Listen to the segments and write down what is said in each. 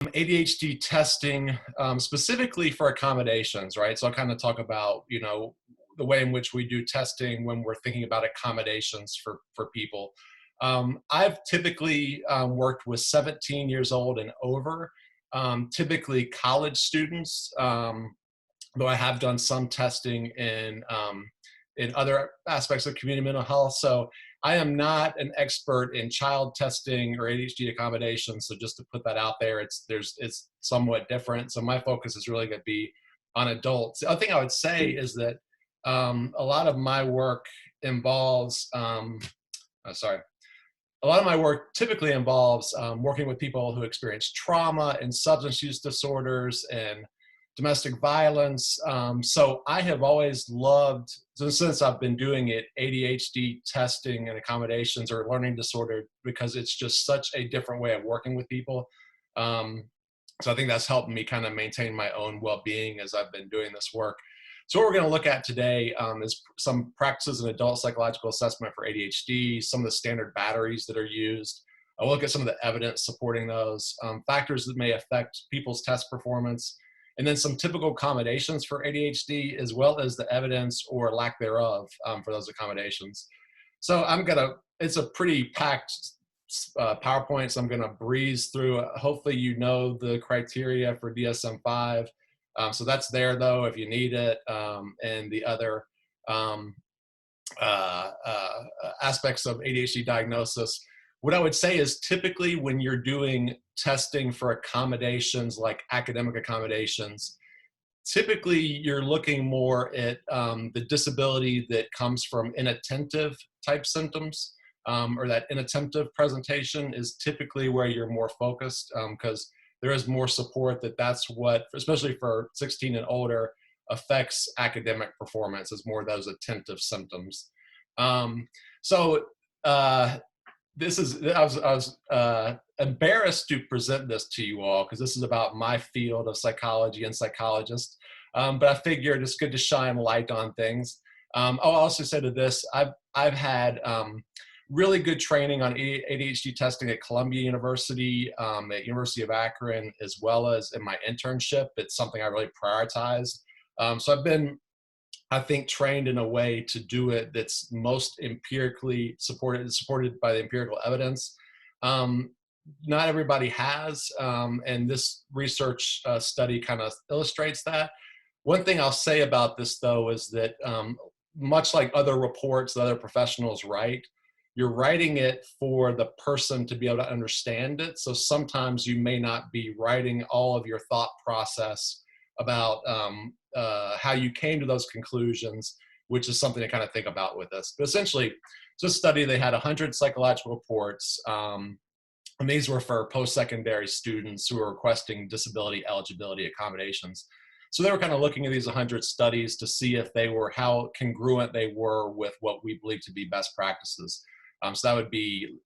ADHD testing, specifically for accommodations, right? So I'll kind of talk about, the way in which we do testing when we're thinking about accommodations for people. I've typically worked with 17 years old and over, typically college students, though I have done some testing in other aspects of community mental health. So I am not an expert in child testing or ADHD accommodations. So just to put that out there, it's somewhat different. So my focus is really going to be on adults. The other thing I would say is that a lot of my work involves, sorry, a lot of my work typically involves working with people who experience trauma and substance use disorders and domestic violence. So I have always loved, since I've been doing it, ADHD testing and accommodations or learning disorder, because it's just such a different way of working with people. So I think that's helped me kind of maintain my own well-being as I've been doing this work. So what we're going to look at today is some practices in adult psychological assessment for ADHD, some of the standard batteries that are used. I'll look at some of the evidence supporting those, factors that may affect people's test performance, and then some typical accommodations for ADHD, as well as the evidence or lack thereof for those accommodations. So it's a pretty packed PowerPoint, so I'm gonna breeze through. Hopefully you know the criteria for DSM-5. So that's there though, if you need it, and the other aspects of ADHD diagnosis. What I would say is typically when you're doing testing for accommodations like academic accommodations, typically you're looking more at the disability that comes from inattentive type symptoms, or that inattentive presentation is typically where you're more focused, because there is more support that's what, especially for 16 and older, affects academic performance, is more those attentive symptoms. So I was embarrassed to present this to you all because this is about my field of psychology and psychologists, but I figured it's good to shine light on things. I'll also say to this, I've had really good training on ADHD testing at Columbia University, at University of Akron, as well as in my internship. It's something I really prioritized. So I've been, I think, trained in a way to do it that's most empirically supported by the empirical evidence. Not everybody has, and this research study kind of illustrates that. One thing I'll say about this, though, is that much like other reports that other professionals write, you're writing it for the person to be able to understand it. So sometimes you may not be writing all of your thought process about how you came to those conclusions, which is something to kind of think about with this. But essentially, this study, they had 100 psychological reports, and these were for post-secondary students who were requesting disability eligibility accommodations. So they were kind of looking at these 100 studies to see if they were, how congruent they were with what we believe to be best practices. So that would be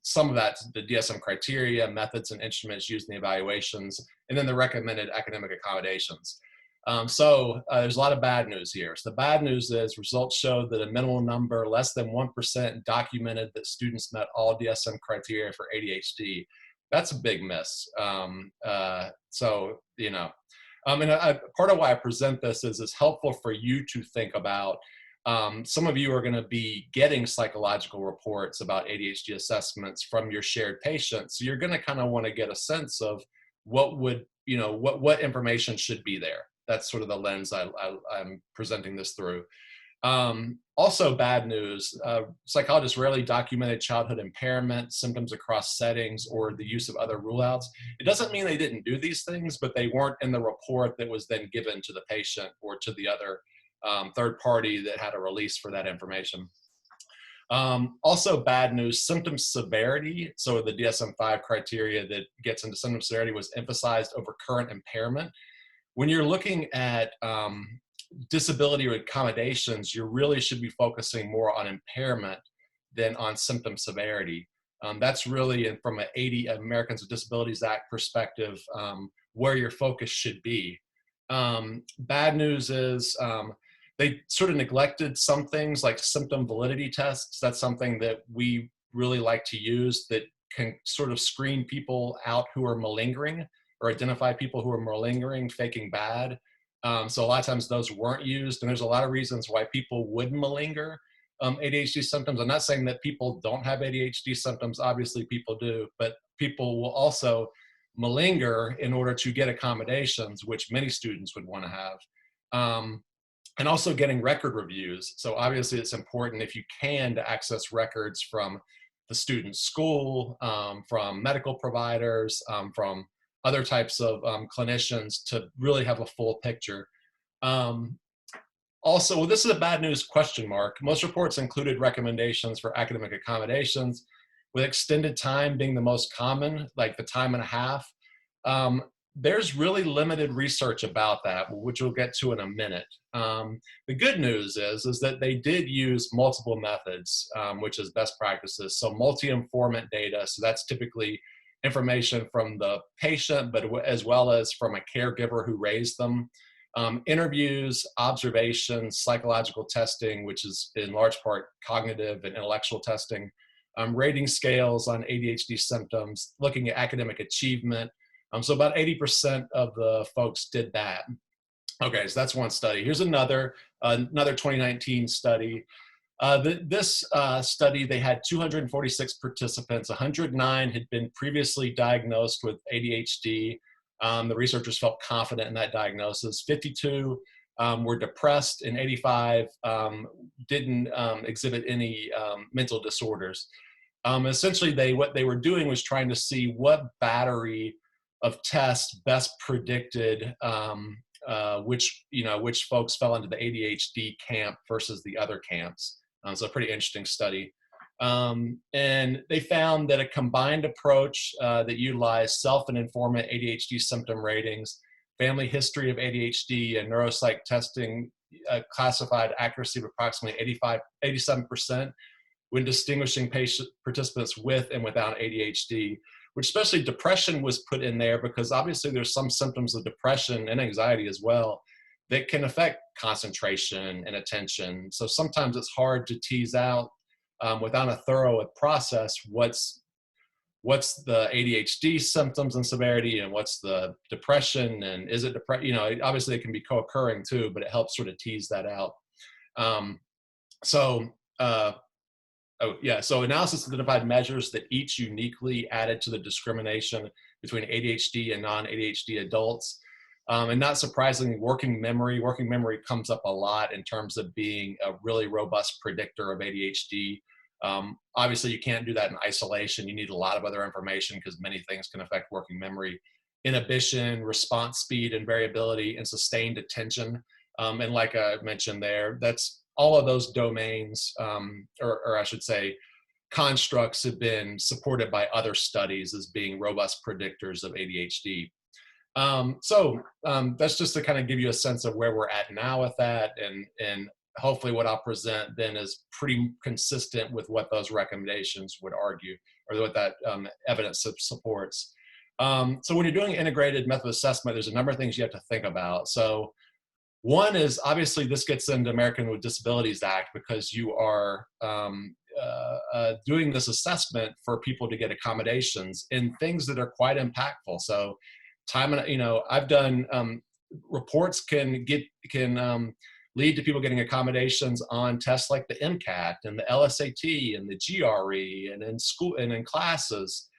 some of that, the DSM criteria, methods and instruments used in the evaluations, and then the recommended academic accommodations. There's a lot of bad news here. So the bad news is results show that a minimal number, less than 1%, documented that students met all DSM criteria for ADHD. That's a big miss. And part of why I present this is it's helpful for you to think about. Some of you are going to be getting psychological reports about ADHD assessments from your shared patients. So you're going to kind of want to get a sense of what information should be there. That's sort of the lens I'm presenting this through. Also bad news, psychologists rarely documented childhood impairment, symptoms across settings, or the use of other rule-outs. It doesn't mean they didn't do these things, but they weren't in the report that was then given to the patient or to the other third party that had a release for that information. Also bad news, symptom severity. So the DSM-5 criteria that gets into symptom severity was emphasized over current impairment. When you're looking at disability or accommodations, you really should be focusing more on impairment than on symptom severity. That's really, from an Americans with Disabilities Act perspective, where your focus should be. Bad news is they sort of neglected some things like symptom validity tests. That's something that we really like to use that can sort of screen people out who are malingering or identify people who are malingering, faking bad. So a lot of times those weren't used, and there's a lot of reasons why people would malinger ADHD symptoms. I'm not saying that people don't have ADHD symptoms. Obviously, people do, but people will also malinger in order to get accommodations, which many students would want to have. And also getting record reviews. So obviously it's important, if you can, to access records from the student's school, from medical providers, from other types of clinicians, to really have a full picture. Also, well, this is a bad news question mark. Most reports included recommendations for academic accommodations, with extended time being the most common, like the time and a half. There's really limited research about that, which we'll get to in a minute. The good news is that they did use multiple methods, which is best practices. So multi-informant data, so that's typically information from the patient, but as well as from a caregiver who raised them. Interviews, observations, psychological testing, which is in large part cognitive and intellectual testing, rating scales on ADHD symptoms, looking at academic achievement. So about 80% of the folks did that. Okay, so that's one study. Here's another 2019 study. This study, they had 246 participants. 109 had been previously diagnosed with ADHD. The researchers felt confident in that diagnosis. 52 were depressed, and 85 didn't exhibit any mental disorders. Essentially, what they were doing was trying to see what battery of tests best predicted which folks fell into the ADHD camp versus the other camps. So a pretty interesting study. And they found that a combined approach that utilized self and informant ADHD symptom ratings, family history of ADHD, and neuropsych testing classified accuracy of approximately 87% when distinguishing participants with and without ADHD, which especially depression was put in there because obviously there's some symptoms of depression and anxiety as well that can affect concentration and attention. So sometimes it's hard to tease out without a thorough process what's the ADHD symptoms and severity and what's the depression, and is it depression? Obviously it can be co-occurring too, but it helps sort of tease that out. So analysis identified measures that each uniquely added to the discrimination between ADHD and non-ADHD adults. And not surprisingly, working memory comes up a lot in terms of being a really robust predictor of ADHD. Obviously, you can't do that in isolation. You need a lot of other information because many things can affect working memory. Inhibition, response speed and variability, and sustained attention. And like I mentioned there, that's all of those domains, or I should say, constructs have been supported by other studies as being robust predictors of ADHD. That's just to kind of give you a sense of where we're at now with that, and hopefully what I'll present then is pretty consistent with what those recommendations would argue, or what that evidence supports. So when you're doing integrated method assessment, there's a number of things you have to think about. So one is, obviously this gets into American with Disabilities Act, because you are doing this assessment for people to get accommodations in things that are quite impactful. So I've done reports can lead to people getting accommodations on tests like the MCAT and the LSAT and the GRE and in school and in classes.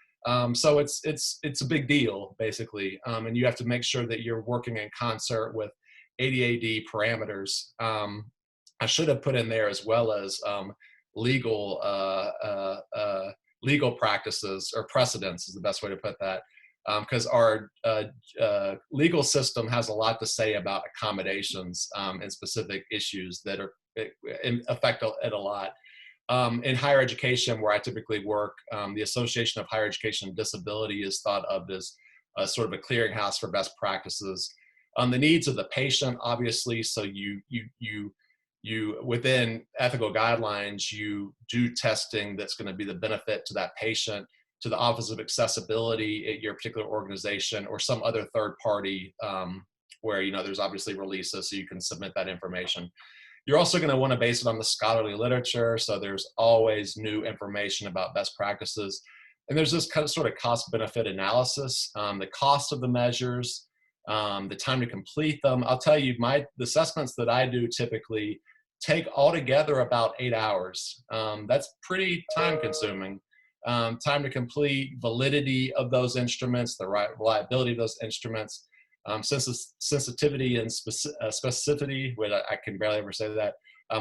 So it's a big deal, basically, and you have to make sure that you're working in concert with ADAD parameters. I should have put in there as well as legal practices or precedents is the best way to put that, because our legal system has a lot to say about accommodations and specific issues that affect it a lot. In higher education, where I typically work, the Association of Higher Education and Disability is thought of as sort of a clearinghouse for best practices. The needs of the patient, obviously, so you within ethical guidelines, you do testing that's going to be the benefit to that patient, to the Office of Accessibility at your particular organization, or some other third party where there's obviously releases, so you can submit that information. You're also going to want to base it on the scholarly literature, so there's always new information about best practices. And there's this kind of sort of cost benefit analysis, the cost of the measures, the time to complete them. I'll tell you, the assessments that I do typically take altogether about 8 hours. That's pretty time consuming. Time to complete, validity of those instruments, the reliability of those instruments, sensitivity and specificity, which I can barely ever say that,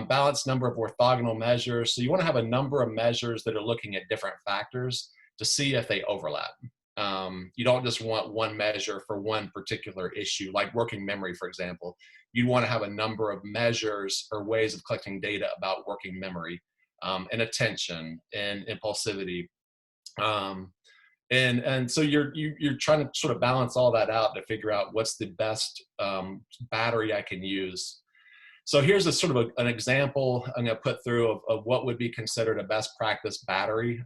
balanced number of orthogonal measures. So you want to have a number of measures that are looking at different factors to see if they overlap. You don't just want one measure for one particular issue, like working memory, for example. You want to have a number of measures or ways of collecting data about working memory, and attention and impulsivity. And so you're trying to sort of balance all that out to figure out what's the best battery I can use. So here's a sort of an example I'm going to put through of what would be considered a best practice battery.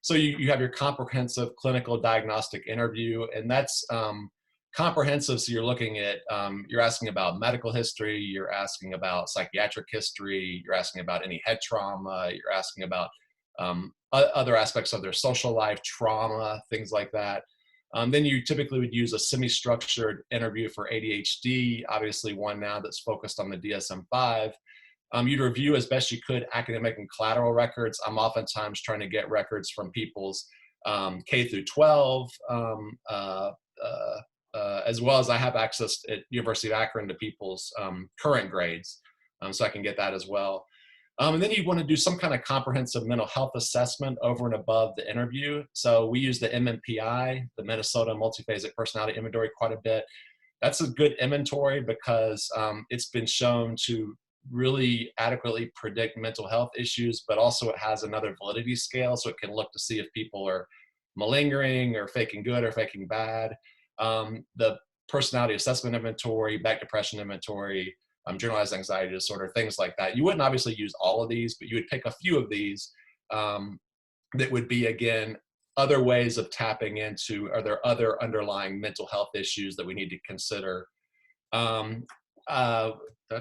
So you have your comprehensive clinical diagnostic interview, and that's comprehensive. So you're looking at, you're asking about medical history, you're asking about psychiatric history, you're asking about any head trauma, you're asking about other aspects of their social life, trauma, things like that. Then you typically would use a semi-structured interview for ADHD, obviously one now that's focused on the DSM-5. You'd review as best you could academic and collateral records. I'm oftentimes trying to get records from people's K through 12, as well as I have access at University of Akron to people's current grades, so I can get that as well. And then you want to do some kind of comprehensive mental health assessment over and above the interview. So we use the MMPI, the Minnesota Multiphasic Personality Inventory, quite a bit. That's a good inventory because it's been shown to really adequately predict mental health issues, but also it has another validity scale, so it can look to see if people are malingering or faking good or faking bad. The personality assessment inventory, back depression inventory, generalized anxiety disorder, things like that. You wouldn't obviously use all of these, but you would pick a few of these that would be, again, other ways of tapping into, are there other underlying mental health issues that we need to consider? Did I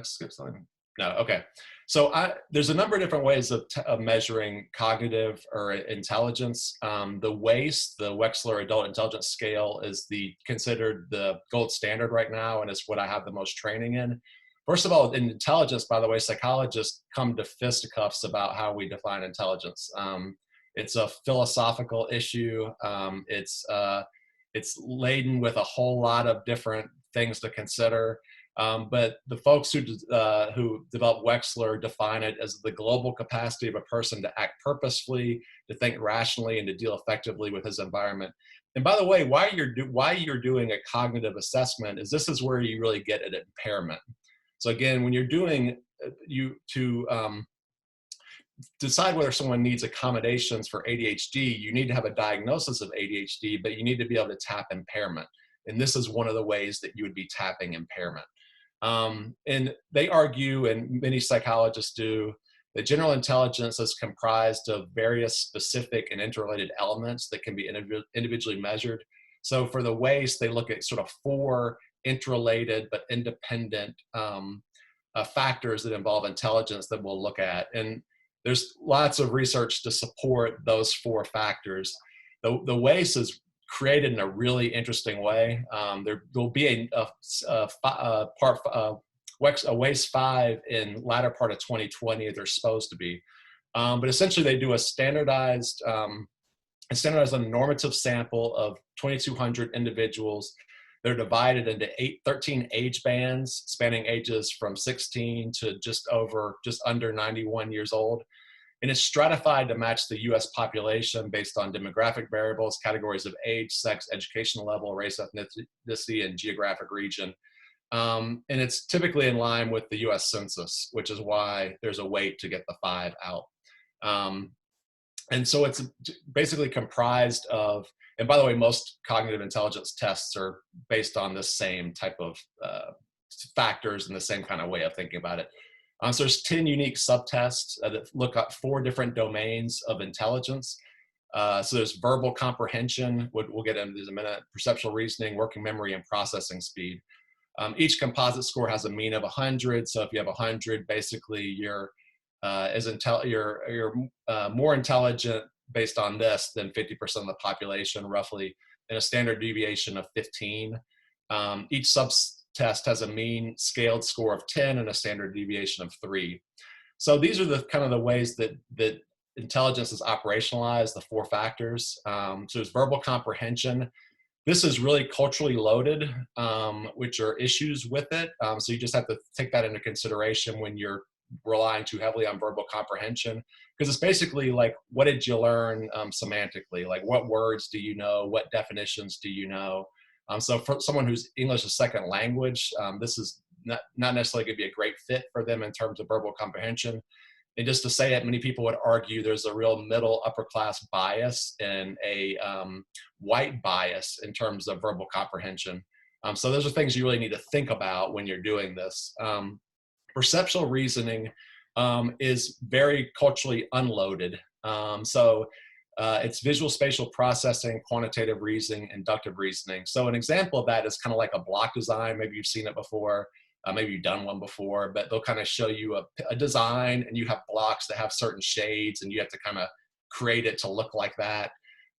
skip something? No, okay. So there's a number of different ways of measuring cognitive or intelligence. The WAIS, the Wechsler Adult Intelligence Scale, is considered the gold standard right now, and it's what I have the most training in. First of all, in intelligence, by the way, psychologists come to fisticuffs about how we define intelligence. It's a philosophical issue. It's laden with a whole lot of different things to consider. But the folks who developed Wechsler define it as the global capacity of a person to act purposefully, to think rationally, and to deal effectively with his environment. And by the way, why you're doing a cognitive assessment is this is where you really get at impairment. So again, when you're doing decide whether someone needs accommodations for ADHD, you need to have a diagnosis of ADHD, but you need to be able to tap impairment. And this is one of the ways that you would be tapping impairment. And they argue, and many psychologists do, that general intelligence is comprised of various specific and interrelated elements that can be individually measured. So for the WAIS, they look at sort of 4 interrelated but independent factors that involve intelligence that we'll look at. And there's lots of research to support those 4 factors. The WAIS is created in a really interesting way. There'll be a WAIS 5 in latter part of 2020. They're supposed to be, but essentially they do a standardized and normative sample of 2,200 individuals. They're divided into 13 age bands spanning ages from 16 to just under 91 years old. And it's stratified to match the US population based on demographic variables, categories of age, sex, educational level, race, ethnicity, and geographic region. And it's typically in line with the US Census, which is why there's a wait to get the 5 out. And so it's basically comprised of, and by the way, most cognitive intelligence tests are based on the same type of factors and the same kind of way of thinking about it. So there's 10 unique subtests that look at 4 different domains of intelligence. So there's verbal comprehension, we'll get into this in a minute, perceptual reasoning, working memory, and processing speed. Each composite score has a mean of 100. So if you have 100, basically you're more intelligent based on this than 50% of the population, roughly, and a standard deviation of 15. Each subtest has a mean scaled score of 10 and a standard deviation of 3. So these are the kind of the ways that intelligence is operationalized, the 4 factors. So there's verbal comprehension. This is really culturally loaded, which are issues with it. So you just have to take that into consideration when you're relying too heavily on verbal comprehension, because it's basically like, what did you learn semantically? Like, what words do you know? What definitions do you know? So for someone who's English as second language, this is not necessarily going to be a great fit for them in terms of verbal comprehension. And just to say it, many people would argue there's a real middle upper class bias and a white bias in terms of verbal comprehension. So those are things you really need to think about when you're doing this. Perceptual reasoning is very culturally unloaded. It's visual spatial processing, quantitative reasoning, inductive reasoning. So an example of that is kind of like a block design. Maybe you've seen it before. Maybe you've done one before, but they'll kind of show you a design, and you have blocks that have certain shades, and you have to kind of create it to look like that.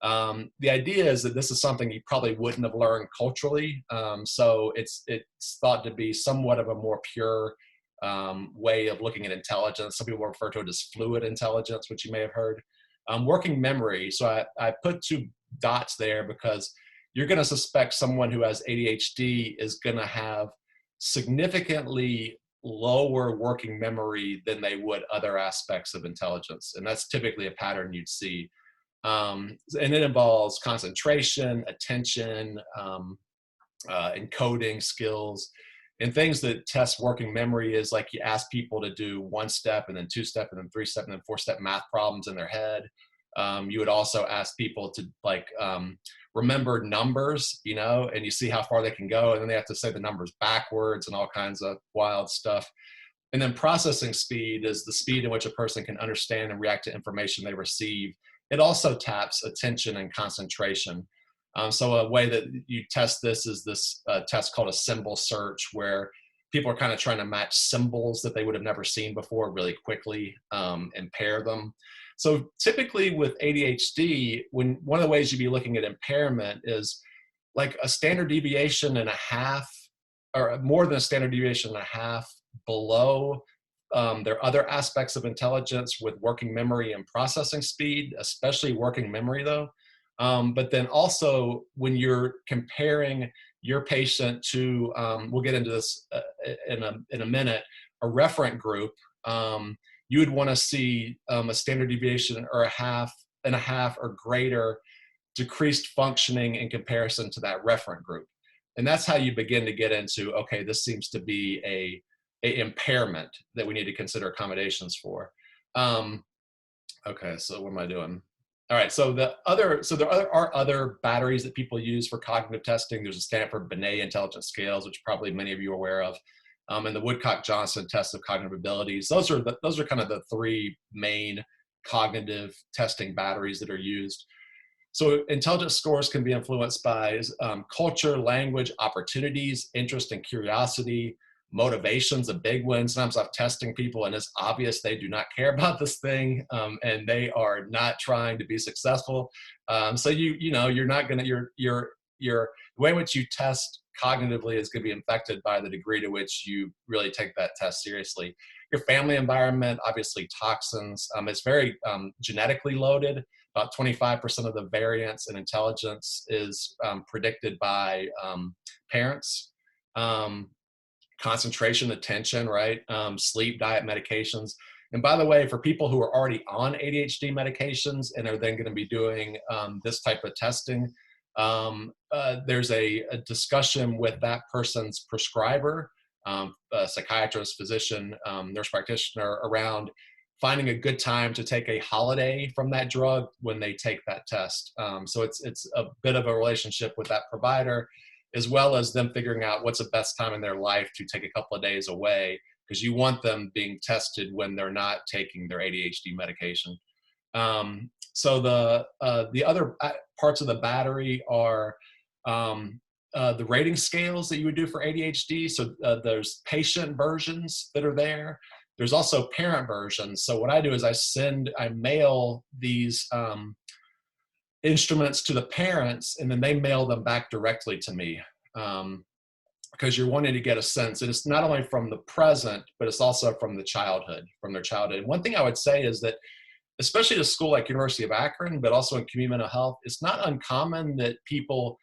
The idea is that this is something you probably wouldn't have learned culturally. So it's thought to be somewhat of a more pure way of looking at intelligence. Some people refer to it as fluid intelligence, which you may have heard. Working memory. So I put 2 dots there because you're going to suspect someone who has ADHD is going to have significantly lower working memory than they would other aspects of intelligence. And that's typically a pattern you'd see. And it involves concentration, attention, encoding skills, and things that test working memory is like you ask people to do 1-step and then 2-step and then 3-step and then 4-step math problems in their head. You would also ask people to remember numbers, and you see how far they can go, and then they have to say the numbers backwards and all kinds of wild stuff. And then processing speed is the speed in which a person can understand and react to information they receive. It also taps attention and concentration. So a way that you test this is this test called a symbol search, where people are kind of trying to match symbols that they would have never seen before really quickly and pair them. So typically with ADHD, one of the ways you'd be looking at impairment is like a standard deviation and a half, or more than a standard deviation and a half below their other aspects of intelligence with working memory and processing speed, especially working memory though. But then also when you're comparing your patient to, we'll get into this in a minute, a referent group, you would want to see a standard deviation or a half and a half or greater decreased functioning in comparison to that referent group. And that's how you begin to get into, okay, this seems to be a impairment that we need to consider accommodations for. Okay, so what am I doing? All right, so there are other batteries that people use for cognitive testing. There's a Stanford Binet intelligence scales, which probably many of you are aware of, and the Woodcock-Johnson test of cognitive abilities. Those are kind of the 3 main cognitive testing batteries that are used. So intelligence scores can be influenced by culture, language, opportunities, interest and curiosity, motivation's a big one. Sometimes I'm testing people and it's obvious they do not care about this thing, and they are not trying to be successful. So you're not going to, the way in which you test cognitively is going to be affected by the degree to which you really take that test seriously. Your family environment, obviously toxins, it's very genetically loaded. About 25% of the variance in intelligence is predicted by parents. Concentration, attention, right? Sleep, diet, medications. And by the way, for people who are already on ADHD medications and are then going to be doing this type of testing, there's a discussion with that person's prescriber, a psychiatrist, physician, nurse practitioner, around finding a good time to take a holiday from that drug when they take that test. So it's a bit of a relationship with that provider, as well as them figuring out what's the best time in their life to take a couple of days away, because you want them being tested when they're not taking their ADHD medication. So the other parts of the battery are the rating scales that you would do for ADHD. So there's patient versions that are there. There's also parent versions. So what I do is I mail these instruments to the parents, and then they mail them back directly to me. Because you're wanting to get a sense, and it's not only from the present, but it's also from their childhood. And one thing I would say is that, especially at a school like University of Akron, but also in community mental health, it's not uncommon that people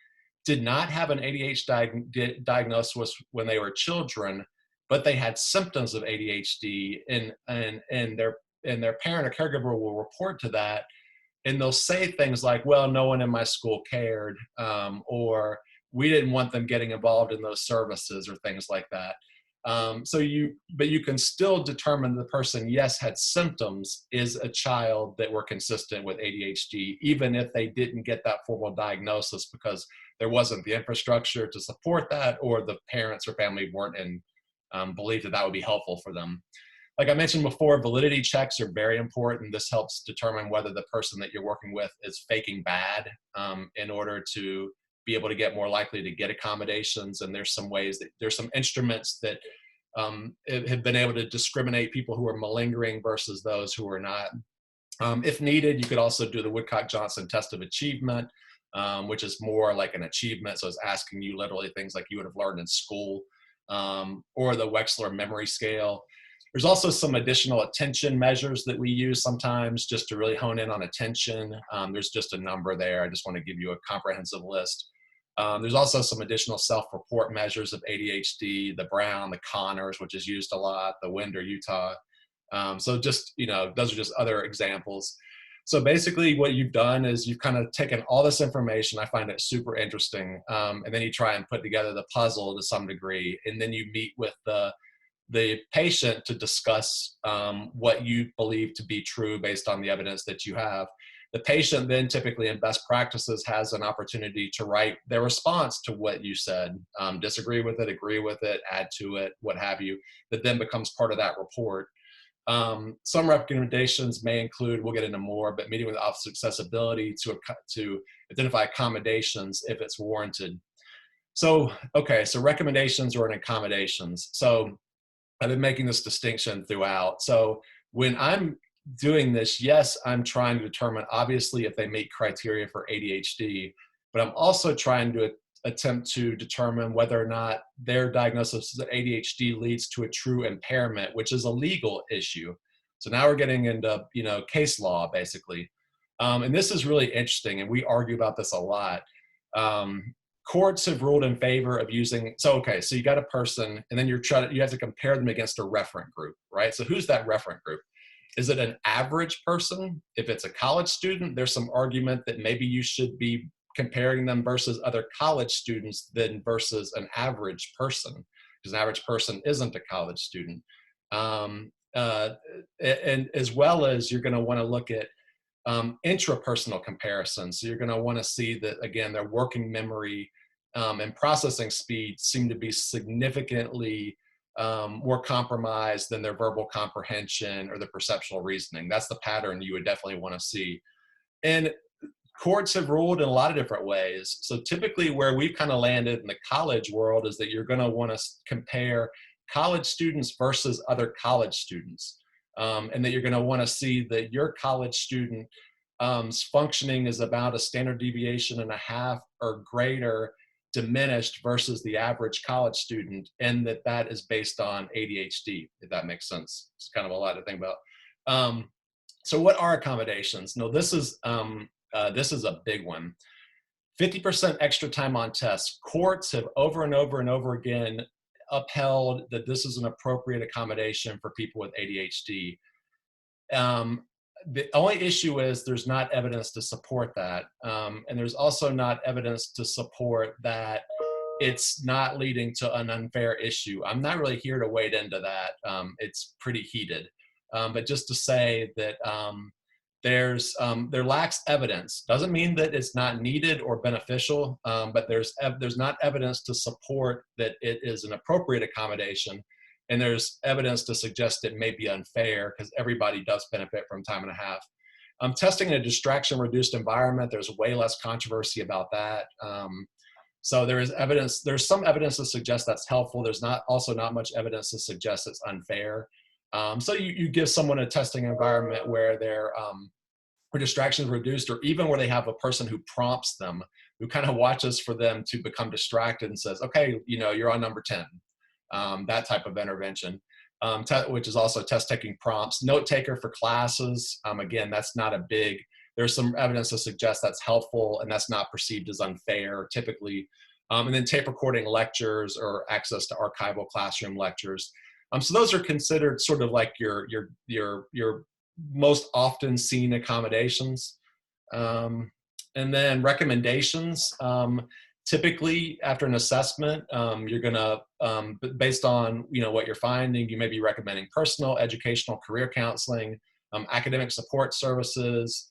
did not have an ADHD diagnosis when they were children, but they had symptoms of ADHD, and their parent or caregiver will report to that, and they'll say things like, well, no one in my school cared, or we didn't want them getting involved in those services, or things like that. But you can still determine the person, yes, had symptoms, is a child that were consistent with ADHD, even if they didn't get that formal diagnosis, because there wasn't the infrastructure to support that, or the parents or family weren't in believed that that would be helpful for them. Like I mentioned before, validity checks are very important. This helps determine whether the person that you're working with is faking bad, in order to be able to get more likely to get accommodations. And there's some instruments that have been able to discriminate people who are malingering versus those who are not. If needed, you could also do the Woodcock-Johnson test of achievement, which is more like an achievement. So it's asking you literally things like you would have learned in school, or the Wechsler memory scale. There's also some additional attention measures that we use sometimes just to really hone in on attention. There's just a number there. I just want to give you a comprehensive list. There's also some additional self-report measures of ADHD, the Brown, the Connors, which is used a lot, the Winder, Utah. So just, those are just other examples. So basically what you've done is you've kind of taken all this information. I find it super interesting. And then you try and put together the puzzle to some degree. And then you meet with the patient to discuss what you believe to be true based on the evidence that you have. The patient then typically in best practices has an opportunity to write their response to what you said, disagree with it, agree with it, add to it, what have you, that then becomes part of that report. Some recommendations may include, we'll get into more, but meeting with Office of Accessibility to identify accommodations if it's warranted. So, okay, so recommendations or accommodations. So I've been making this distinction throughout. So when I'm doing this, yes, I'm trying to determine, obviously, if they meet criteria for ADHD, but I'm also trying to attempt to determine whether or not their diagnosis of ADHD leads to a true impairment, which is a legal issue. So now we're getting into, case law, basically. And this is really interesting, and we argue about this a lot. Courts have ruled in favor of using, so you got a person, and then you have to compare them against a referent group, right? So who's that referent group? Is it an average person? If it's a college student, there's some argument that maybe you should be comparing them versus other college students than versus an average person, because an average person isn't a college student. And as well as you're going to want to look at intrapersonal comparisons. So you're going to want to see that, again, their working memory and processing speed seem to be significantly more compromised than their verbal comprehension or the perceptual reasoning. That's the pattern you would definitely want to see. And courts have ruled in a lot of different ways. So typically where we've kind of landed in the college world is that you're going to want to compare college students versus other college students. And that you're going to want to see that your college student functioning is about a standard deviation and a half or greater diminished versus the average college student, and that is based on ADHD, if that makes sense. It's kind of a lot to think about. So what are accommodations? No, this is a big one. 50% extra time on tests. Courts have over and over and over again upheld that this is an appropriate accommodation for people with ADHD. The only issue is there's not evidence to support that. And there's also not evidence to support that it's not leading to an unfair issue. I'm not really here to wade into that. It's pretty heated. But just to say that there lacks evidence. Doesn't mean that it's not needed or beneficial, but there's not evidence to support that it is an appropriate accommodation. And there's evidence to suggest it may be unfair, because everybody does benefit from time and a half. Testing in a distraction-reduced environment, there's way less controversy about that. So there is evidence. There's some evidence to suggest that's helpful. There's also not much evidence to suggest it's unfair. So you give someone a testing environment where where distractions reduced, or even where they have a person who prompts them, who kind of watches for them to become distracted and says, okay, you're on number 10. That type of intervention, which is also test taking prompts. Note taker for classes. Again, that's not a big, there's some evidence to suggest that's helpful and that's not perceived as unfair typically. And then tape recording lectures or access to archival classroom lectures. So those are considered sort of like your most often seen accommodations. And then recommendations. Typically, after an assessment, you're going to, based on what you're finding, you may be recommending personal, educational, career counseling, academic support services,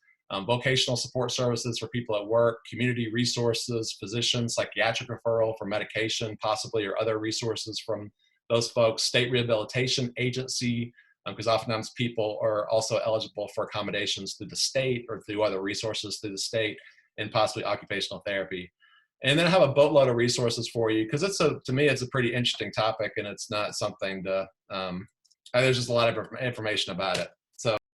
vocational support services for people at work, community resources, physicians, psychiatric referral for medication, possibly, or other resources from those folks, state rehabilitation agency, because oftentimes people are also eligible for accommodations through the state or through other resources through the state, and possibly occupational therapy. And then I have a boatload of resources for you, because to me, it's a pretty interesting topic, and it's not something to, there's just a lot of information about it.